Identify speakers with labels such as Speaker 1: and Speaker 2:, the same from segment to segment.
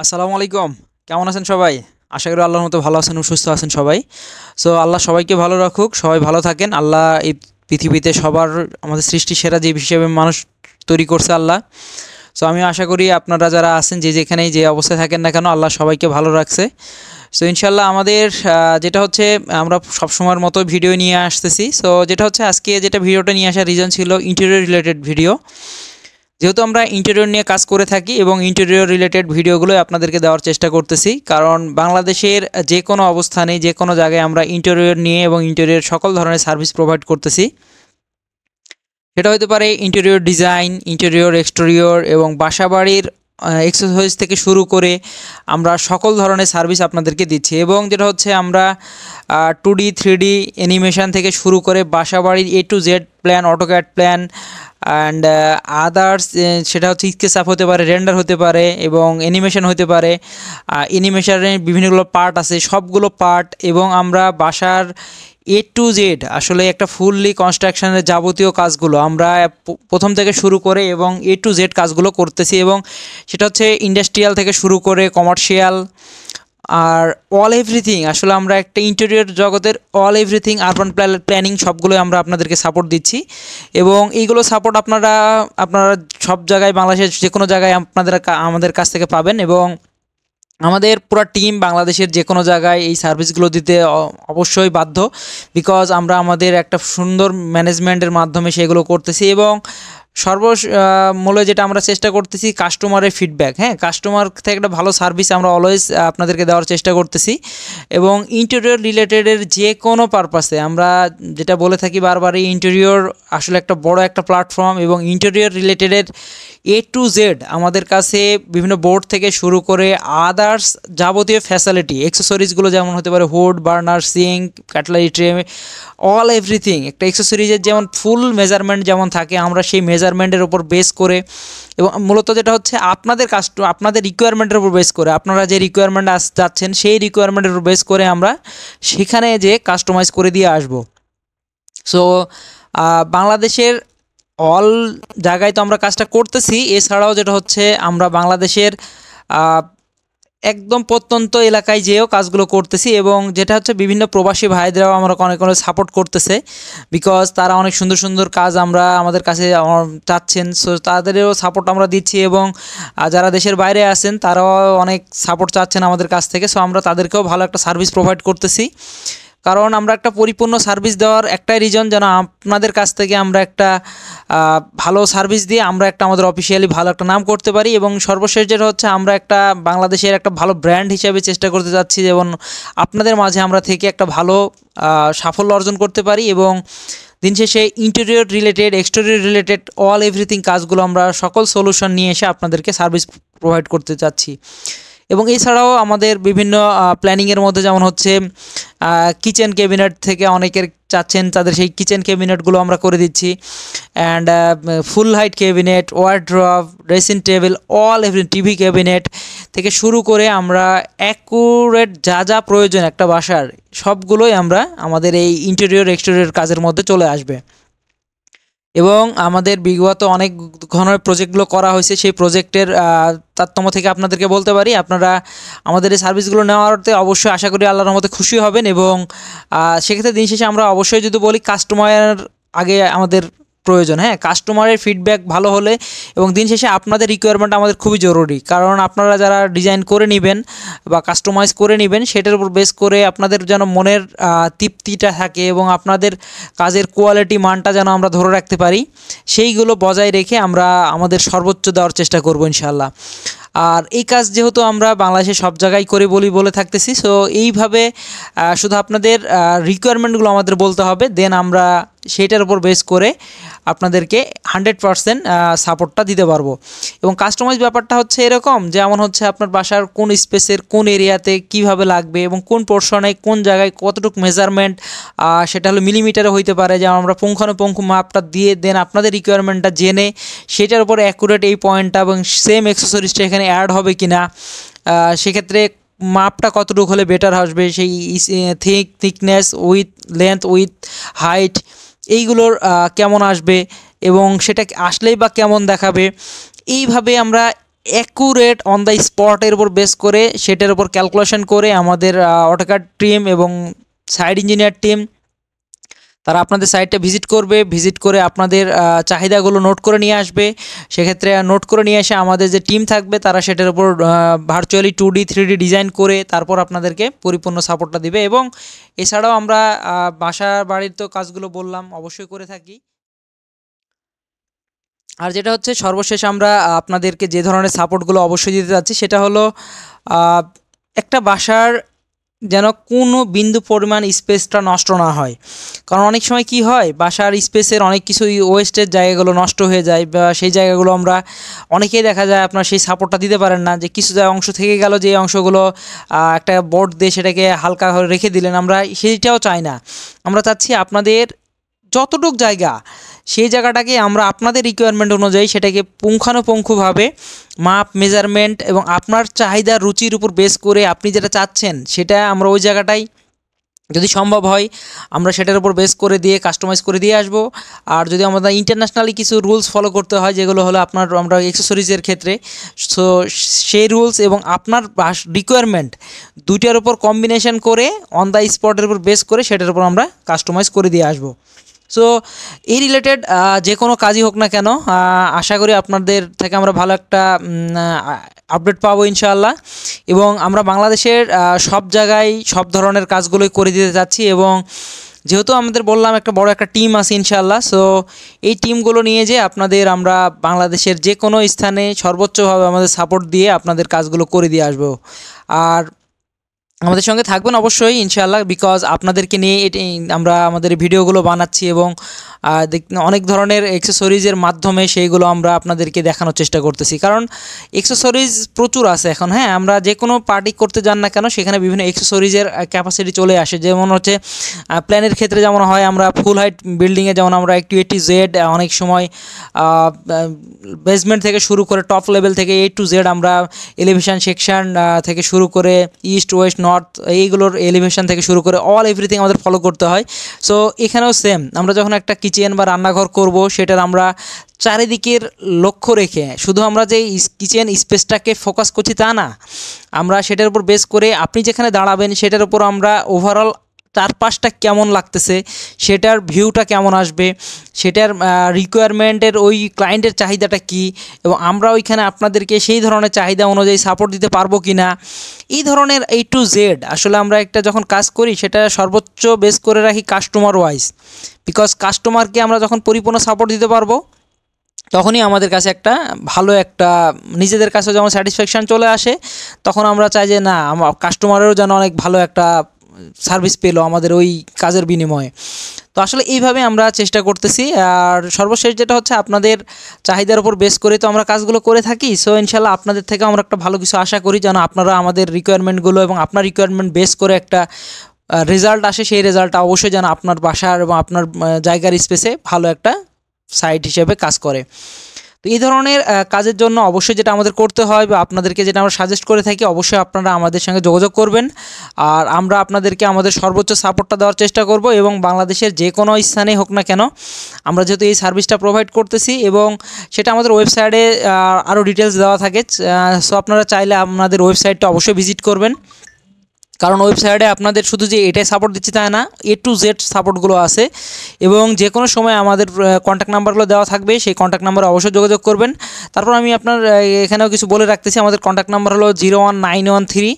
Speaker 1: আসসালামু আলাইকুম। কেমন আছেন সবাই? আশা করি আল্লাহর মতো ভালো আছেন ও সুস্থ আছেন সবাই। সো আল্লাহ সবাইকে ভালো রাখুক, সবাই ভালো থাকেন। আল্লাহ এই পৃথিবীতে সবার আমাদের সৃষ্টি সেরা জীব হিসেবে মানুষ তৈরি করছে আল্লাহ। সো আমি আশা করি আপনারা যারা আছেন যে যেখানেই যে অবস্থায় থাকেন না কেন আল্লাহ সবাইকে ভালো রাখছে। সো ইনশাল্লাহ আমাদের যেটা হচ্ছে আমরা সবসময়ের মতো ভিডিও নিয়ে আসতেছি। সো যেটা হচ্ছে আজকে যেটা ভিডিওটা নিয়ে আসার রিজন ছিল ইন্টেরিয়র রিলেটেড ভিডিও। যেহেতু আমরা ইন্টেরিয়র নিয়ে কাজ করে থাকি এবং ইন্টেরিয়র রিলেটেড ভিডিওগুলো আপনাদেরকে দেওয়ার চেষ্টা করতেছি, কারণ বাংলাদেশের যে কোনো অবস্থানে যে কোনো জায়গায় আমরা ইন্টেরিয়র নিয়ে এবং ইন্টেরিয়র সকল ধরনের সার্ভিস প্রোভাইড করতেছি। সেটা হতে পারে ইন্টেরিয়র ডিজাইন, ইন্টেরিয়র এক্সটেরিয়র এবং বাসাবাড়ির এক্সারসাইজ থেকে শুরু করে আমরা সকল ধরনের সার্ভিস আপনাদেরকে দিচ্ছি। এবং যেটা হচ্ছে আমরা 2D 3D অ্যানিমেশন থেকে শুরু করে বাসাবাড়ির A to Z plan, AutoCAD plan and others, সেটা হচ্ছে স্কেচআপ হতে পারে, রেন্ডার হতে পারে এবং অ্যানিমেশন হতে পারে। অ্যানিমেশনের বিভিন্নগুলো পার্ট আছে, সবগুলো পার্ট এবং আমরা বাসার A to Z আসলে একটা ফুললি কনস্ট্রাকশনের যাবতীয় কাজগুলো আমরা প্রথম থেকে শুরু করে এবং A to Z কাজগুলো করতেছি। এবং সেটা হচ্ছে ইন্ডাস্ট্রিয়াল থেকে শুরু করে কমার্শিয়াল আর অল এভরিথিং। আসলে আমরা একটা ইন্টেরিয়র জগতের অল এভরিথিং আরবান প্ল্যানিং সবগুলোই আমরা আপনাদেরকে সাপোর্ট দিচ্ছি। এবং এইগুলো সাপোর্ট আপনারা আপনারা সব জায়গায় বাংলাদেশের যে কোনো জায়গায় আমাদের কাছ থেকে পাবেন। এবং আমাদের পুরো টিম বাংলাদেশের যে কোনো জায়গায় এই সার্ভিসগুলো দিতে অবশ্যই বাধ্য, বিকজ আমরা আমাদের একটা সুন্দর ম্যানেজমেন্টের মাধ্যমে সেগুলো করতেছি। এবং মূলে যেটা আমরা চেষ্টা করতেছি কাস্টমারের ফিডব্যাক, হ্যাঁ, কাস্টমার থেকে একটা ভালো সার্ভিস আমরা অলওয়েজ আপনাদেরকে দেওয়ার চেষ্টা করতেছি। এবং ইন্টেরিয়র রিলেটেডের যে কোনো পারপাসে আমরা যেটা বলে থাকি বারবারই, ইন্টেরিয়র আসলে একটা বড় একটা প্ল্যাটফর্ম। এবং ইন্টেরিয়র রিলেটেডের A to Z আমাদের কাছে বিভিন্ন বোর্ড থেকে শুরু করে আদার্স যাবতীয় ফ্যাসিলিটি অ্যাক্সেসরিজগুলো যেমন হতে পারে hood, burner, sink, cutlery tray, all everything. একটা অ্যাক্সেসরিজের যেমন ফুল মেজারমেন্ট যেমন থাকে, আমরা সেই মেজারমেন্টের উপর বেস করে এবং মূলত যেটা হচ্ছে আপনাদের রিকোয়ারমেন্টের উপর বেস করে, আপনারা যে রিকোয়ারমেন্ট যাচ্ছেন সেই রিকোয়ারমেন্টের উপর বেস করে আমরা সেখানে যে কাস্টমাইজ করে দিয়ে আসবো। সো বাংলাদেশের অল জায়গায় তো আমরা কাজটা করতেছি, এছাড়াও যেটা হচ্ছে আমরা বাংলাদেশের একদম প্রত্যন্ত এলাকায় যেও কাজগুলো করতেছি। এবং যেটা হচ্ছে বিভিন্ন প্রবাসী ভাইদেরাও আমরা অনেক অনেক সাপোর্ট করতেছে, বিকজ তারা অনেক সুন্দর সুন্দর কাজ আমাদের কাছে চাচ্ছেন। সো তাদেরও সাপোর্ট আমরা দিচ্ছি। এবং যারা দেশের বাইরে আছেন তারাও অনেক সাপোর্ট চাচ্ছেন আমাদের কাছ থেকে। সো আমরা তাদেরকেও ভালো একটা সার্ভিস প্রোভাইড করতেছি, কারণ আমরা একটা পরিপূর্ণ সার্ভিস দেওয়ার একটাই রিজন, যেন আপনাদের কাছ থেকে আমরা একটা ভালো সার্ভিস দিয়ে আমরা একটা আমাদের অফিসিয়ালি ভালো একটা নাম করতে পারি। এবং সর্বশেষ যেটা হচ্ছে আমরা একটা বাংলাদেশের একটা ভালো ব্র্যান্ড হিসেবে চেষ্টা করতে যাচ্ছি, যেমন আপনাদের মাঝে আমরা থেকে একটা ভালো সাফল্য অর্জন করতে পারি। এবং দিন শেষে interior related, exterior related all everything কাজগুলো আমরা সকল সলিউশন নিয়ে এসে আপনাদেরকে সার্ভিস প্রোভাইড করতে চাচ্ছি। এবং এছাড়াও আমাদের বিভিন্ন প্ল্যানিংয়ের মধ্যে যেমন হচ্ছে কিচেন ক্যাবিনেট থেকে অনেকের চাচ্ছেন, তাদের সেই কিচেন ক্যাবিনেটগুলো আমরা করে দিচ্ছি। And full height cabinet, wardrobe, dressing table, all every TV cabinet থেকে শুরু করে আমরা অ্যাকুরেট যা যা প্রয়োজন একটা বাসার সবগুলোই আমরা আমাদের এই ইন্টেরিয়র এক্সটেরিয়র কাজের মধ্যে চলে আসবে। এবং আমাদের বিগত অনেক ধরনের প্রজেক্টগুলো করা হয়েছে, সেই প্রজেক্টের তারতম্য থেকে আপনাদেরকে বলতে পারি আপনারা আমাদের এই সার্ভিসগুলো নেওয়াতে অবশ্যই আশা করি আল্লাহর রহমতে খুশি হবেন। এবং সেক্ষেত্রে দিন শেষে আমরা অবশ্যই যদি বলি কাস্টমার আগে আমাদের প্রয়োজন, হ্যাঁ, কাস্টমারের ফিডব্যাক ভালো হলে এবং দিন শেষে আপনাদের রিকোয়ারমেন্ট আমাদের খুবই জরুরি, কারণ আপনারা যারা ডিজাইন করে নেবেন বা কাস্টমাইজ করে নেবেন সেটার উপর বেস করে আপনাদের যেন মনের তৃপ্তিটা থাকে এবং আপনাদের কাজের কোয়ালিটি মানটা যেন আমরা ধরে রাখতে পারি, সেইগুলো বজায় রেখে আমরা আমাদের সর্বোচ্চ দেওয়ার চেষ্টা করব ইনশাআল্লাহ। আর এই কাজ যেহেতু আমরা বাংলাদেশে সব জায়গায় করে বলে থাকতেছি, সো এইভাবে শুধু আপনাদের রিকোয়ারমেন্টগুলো আমাদের বলতে হবে, দেন আমরা সেইটার উপর বেস করে আপনাদেরকে 100% সাপোর্টটা দিতে পারবো। এবং কাস্টমাইজ ব্যাপারটা হচ্ছে এরকম, যেমন হচ্ছে আপনার বাসার কোন স্পেসের কোন এরিয়াতে কিভাবে লাগবে এবং কোন পোর্শনে কোন জায়গায় কতটুকু মেজারমেন্ট, সেটা হলো মিলিমিটারে হইতে পারে, যেমন আমরা পুঙ্খানুপুঙ্খ মাপটা দিয়ে দেন আপনাদের রিকোয়ারমেন্টটা জেনে সেটার উপর অ্যাকুরেট এই পয়েন্টটা এবং সেম অ্যাক্সেসরিজটা এখানে অ্যাড হবে কি না, সেক্ষেত্রে মাপটা কতটুকু হলে বেটার আসবে, সেই thickness with length with height এইগুলোর কেমন আসবে এবং সেটা আসলেই বা কেমন দেখাবে, এইভাবে আমরা অ্যাকুরেট অন দ্য স্পটের উপর বেস করে সেটার উপর ক্যালকুলেশন করে আমাদের অটোক্যাড টিম এবং সাইট ইঞ্জিনিয়ার টিম তারা আপনাদের সাইটটা ভিজিট করবে, ভিজিট করে আপনাদের চাহিদাগুলো নোট করে নিয়ে আসবে। সেক্ষেত্রে নোট করে নিয়ে এসে আমাদের যে টিম থাকবে তারা সেটার উপর ভার্চুয়ালি 2D 3D ডিজাইন করে তারপর আপনাদেরকে পরিপূর্ণ সাপোর্টটা দিবে। এবং এছাড়াও আমরা বাসা বাড়ির তো কাজগুলো বললাম অবশ্যই করে থাকি। আর যেটা হচ্ছে সর্বশেষ আমরা আপনাদেরকে যে ধরনের সাপোর্টগুলো অবশ্যই দিতে যাচ্ছি সেটা হলো একটা বাসার যেন কোনো বিন্দু পরিমাণ স্পেসটা নষ্ট না হয়। কারণ অনেক সময় কি হয়, বাসার স্পেসের অনেক কিছুই ওয়েস্টের জায়গাগুলো নষ্ট হয়ে যায়, বা সেই জায়গাগুলো আমরা অনেকেই দেখা যায় আপনার সেই সাপোর্টটা দিতে পারেন না, যে কিছু অংশ থেকে গেল, যে অংশগুলো একটা বোর্ড দিয়ে সেটাকে হালকা করে রেখে দিলেন, আমরা সেইটাও চাই না। আমরা চাচ্ছি আপনাদের যতটুক জায়গা সেই জায়গাটাকে আমরা আপনাদের রিকোয়ারমেন্ট অনুযায়ী সেটাকে পুঙ্খানুপুঙ্খভাবে মাপ মেজারমেন্ট এবং আপনার চাহিদা রুচির উপর বেস করে আপনি যেটা চাচ্ছেন সেটা আমরা ওই জায়গাটাই যদি সম্ভব হয় আমরা সেটার উপর বেস করে দিয়ে কাস্টমাইজ করে দিয়ে আসবো। আর যদি আমাদের ইন্টারন্যাশনালি কিছু রুলস ফলো করতে হয়, যেগুলো হলো আমরা অ্যাক্সেসরিজের ক্ষেত্রে, সো সেই রুলস এবং আপনার রিকোয়ারমেন্ট দুইটার উপর কম্বিনেশন করে অন দ্য স্পটের উপর বেস করে সেটার উপর আমরা কাস্টমাইজ করে দিয়ে আসবো। সো এই রিলেটেড যে কোনো কাজই হোক না কেন, আশা করি আপনাদের থেকে আমরা ভালো একটা আপডেট পাবো ইনশাআল্লাহ। এবং আমরা বাংলাদেশের সব জায়গায় সব ধরনের কাজগুলোই করে দিতে চাচ্ছি। এবং যেহেতু আমাদের বললাম একটা বড় একটা টিম আছে ইনশাআল্লাহ, সো এই টিমগুলো নিয়ে যে আপনাদের আমরা বাংলাদেশের যে কোনো স্থানে সর্বোচ্চভাবে আমাদের সাপোর্ট দিয়ে আপনাদের কাজগুলো করে দিয়ে আসবো। আর আমাদের সঙ্গে থাকবেন অবশ্যই ইনশাআল্লাহ, বিকজ আপনাদেরকে নিয়ে আমরা আমাদের ভিডিওগুলো বানাচ্ছি এবং অনেক ধরনের অ্যাক্সেসরিজের মাধ্যমে সেইগুলো আমরা আপনাদেরকে দেখানোর চেষ্টা করতেছি। কারণ অ্যাক্সেসরিজ প্রচুর আছে এখন, হ্যাঁ, আমরা যে কোনো পার্টি করতে যান না কেন সেখানে বিভিন্ন অ্যাক্সেসরিজের ক্যাপাসিটি চলে আসে। যেমন হচ্ছে প্ল্যানের ক্ষেত্রে যেমন হয়, আমরা ফুল হাইট বিল্ডিংয়ে যেমন আমরা একটু A to Z অনেক সময় বেসমেন্ট থেকে শুরু করে টপ লেভেল থেকে A to Z আমরা এলিভেশন সেকশন থেকে শুরু করে ইস্ট ওয়েস্ট নর্থ এইগুলোর এলিভেশন থেকে শুরু করে অল এভরিথিং আমাদের ফলো করতে হয়। সো এখানেও সেম, আমরা যখন একটা কিচেন বা রান্নাঘর করব সেটার আমরা চারিদিকের লক্ষ্য রেখে শুধু আমরা যে কিচেন স্পেসটাকে ফোকাস করছি তা না, আমরা সেটার উপর বেস করে আপনি যেখানে দাঁড়াবেন সেটার উপর আমরা ওভারঅল চারপাশটা কেমন লাগতেছে, সেটার ভিউটা কেমন আসবে, সেটার রিকোয়ারমেন্টের ওই ক্লায়েন্টের চাহিদাটা কি, এবং আমরা ওইখানে আপনাদেরকে সেই ধরনের চাহিদা অনুযায়ী সাপোর্ট দিতে পারবো কি না, এই ধরনের A to Z আসলে আমরা একটা যখন কাজ করি সেটা সর্বোচ্চ বেস করে রাখি কাস্টমার ওয়াইজ। বিকজ কাস্টমারকে আমরা যখন পরিপূর্ণ সাপোর্ট দিতে পারবো তখনই আমাদের কাছে একটা ভালো একটা নিজেদের কাছে যখন স্যাটিসফ্যাকশান চলে আসে, তখন আমরা চাই যে না, আমার কাস্টমারেরও যেন অনেক ভালো একটা সার্ভিস পেলো আমাদের ওই কাজের বিনিময়ে। তো আসলে এইভাবে আমরা চেষ্টা করতেছি। আর সর্বশেষ যেটা হচ্ছে, আপনাদের চাহিদার উপর বেস করে তো আমরা কাজগুলো করে থাকি। সো ইনশাল্লাহ আপনাদের থেকে আমরা একটা ভালো কিছু আশা করি, যেন আপনারা আমাদের রিকোয়ারমেন্টগুলো এবং আপনার রিকোয়ারমেন্ট বেস করে একটা রেজাল্ট আসে, সেই রেজাল্টটা অবশ্যই যেন আপনার বাসার এবং আপনার জায়গার স্পেসে ভালো একটা সাইট হিসেবে কাজ করে। তো এই ধরনের কাজের জন্য অবশ্যই যেটা আমাদের করতে হয় বা আপনাদেরকে যেটা আমরা সাজেস্ট করে থাকি, অবশ্যই আপনারা আমাদের সঙ্গে যোগাযোগ করবেন। আর আমরা আপনাদেরকে আমাদের সর্বোচ্চ সাপোর্টটা দেওয়ার চেষ্টা করব। এবং বাংলাদেশের যে কোনো স্থানে হোক না কেন আমরা যেহেতু এই সার্ভিসটা প্রোভাইড করতেছি, এবং সেটা আমাদের ওয়েবসাইটে আরও ডিটেলস দেওয়া থাকে। সো আপনারা চাইলে আপনাদের ওয়েবসাইটটা অবশ্যই ভিজিট করবেন। কারণ ওয়েবসাইটে আপনাদের শুধু যে এটাই সাপোর্ট দিচ্ছে তা না, A to Z সাপোর্টগুলো আছে। এবং যে কোনো সময় আমাদের কন্ট্যাক্ট নাম্বারগুলো দেওয়া থাকবে, সেই কন্ট্যাক্ট নাম্বারে অবশ্যই যোগাযোগ করবেন। তারপর আমি আপনার এখানেও কিছু বলে রাখতেছি, আমাদের কন্ট্যাক্ট নাম্বার হলো 01913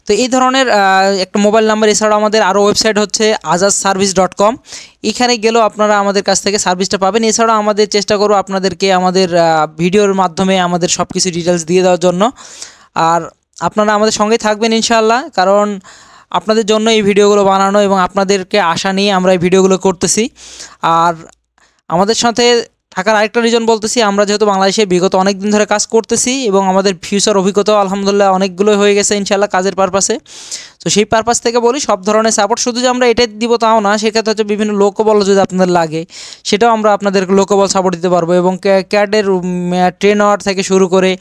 Speaker 1: তো এই ধরনের একটা মোবাইল নাম্বার। এছাড়াও আমাদের আরও ওয়েবসাইট হচ্ছে azazservice.com, এখানে গেলেও আপনারা আমাদের কাছ থেকে সার্ভিসটা পাবেন। এছাড়াও আমাদের চেষ্টা করব আপনাদেরকে আমাদের ভিডিওর মাধ্যমে আমাদের সব কিছু ডিটেলস দিয়ে দেওয়ার জন্য। আর আপনারা আমাদের সঙ্গেই থাকবেন ইনশাআল্লাহ, কারণ আপনাদের জন্য এই ভিডিওগুলো বানানো এবং আপনাদেরকে আশা নিয়ে আমরা এই ভিডিওগুলো করতেছি। আর আমাদের সাথে থাকার আরেকটা রিজন বলতেছি, আমরা যেহেতু বাংলাদেশে বিগত অনেক দিন ধরে কাজ করতেছি এবং আমাদের ফিউচার অভিজ্ঞতাও আলহামদুলিল্লাহ অনেকগুলোই হয়ে গেছে ইনশাআল্লাহ কাজের পারপাসে। তো সেই পারপাস থেকে বলি, সব ধরনের সাপোর্ট শুধু যে আমরা এটাই দিব তাও না, সেক্ষেত্রে হচ্ছে বিভিন্ন লোকবল যদি আপনাদের লাগে সেটাও আমরা আপনাদেরকে লোকবল সাপোর্ট দিতে পারবো। এবং ক্যাডের ট্রেনার থেকে শুরু করে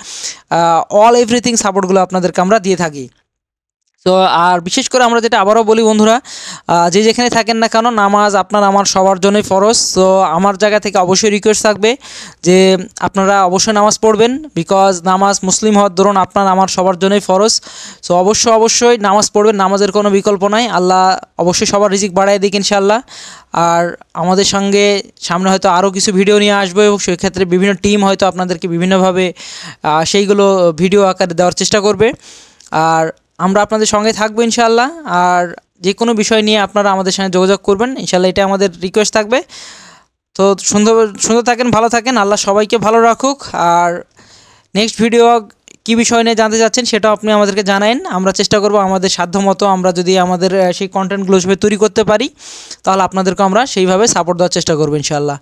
Speaker 1: অল এভরিথিং সাপোর্টগুলো আপনাদেরকে আমরা দিয়ে থাকি। তো আর বিশেষ করে আমরা যেটা আবারও বলি বন্ধুরা, যে যেখানে থাকেন না কেন, নামাজ আপনার আমার সবার জন্যই ফরজ। তো আমার জায়গা থেকে অবশ্যই রিকোয়েস্ট থাকবে যে আপনারা অবশ্যই নামাজ পড়বেন, বিকজ নামাজ মুসলিম হওয়ার দরুন আপনার আমার সবার জন্যই ফরজ। সো অবশ্যই নামাজ পড়বেন, নামাজের কোনো বিকল্প নাই। আল্লাহ অবশ্যই সবার রিজিক বাড়ায় দিক ইনশাআল্লাহ। আর আমাদের সঙ্গে সামনে হয়তো আরও কিছু ভিডিও নিয়ে আসবে, এবং সেক্ষেত্রে বিভিন্ন টিম হয়তো আপনাদেরকে বিভিন্নভাবে সেইগুলো ভিডিও আকারে দেওয়ার চেষ্টা করবে। আর আমরা আপনাদের সঙ্গে থাকবো ইনশাআল্লাহ। আর যে কোনো বিষয় নিয়ে আপনারা আমাদের সঙ্গে যোগাযোগ করবেন ইনশাআল্লাহ, এটা আমাদের রিকোয়েস্ট থাকবে। তো সুন্দর থাকেন, ভালো থাকেন, আল্লাহ সবাইকে ভালো রাখুক। আর নেক্সট ভিডিও কী বিষয় নিয়ে জানতে চাচ্ছেন সেটাও আপনি আমাদেরকে জানান। আমরা চেষ্টা করব আমাদের সাধ্যমতো, আমরা যদি আমাদের সেই কন্টেন্টগুলো সেভাবে তৈরি করতে পারি তাহলে আপনাদেরকে আমরা সেইভাবে সাপোর্ট দেওয়ার চেষ্টা করবো ইনশাআল্লাহ।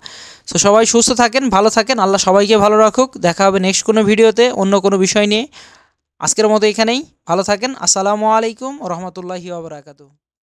Speaker 1: সো সবাই সুস্থ থাকেন, ভালো থাকেন, আল্লাহ সবাইকে ভালো রাখুক। দেখা হবে নেক্সট কোনো ভিডিওতে অন্য কোনো বিষয় নিয়ে। আজকের মতো এখানেই, ভালো থাকেন। আসসালামু আলাইকুম ওয়া রাহমাতুল্লাহি ওয়া বারাকাতুহু।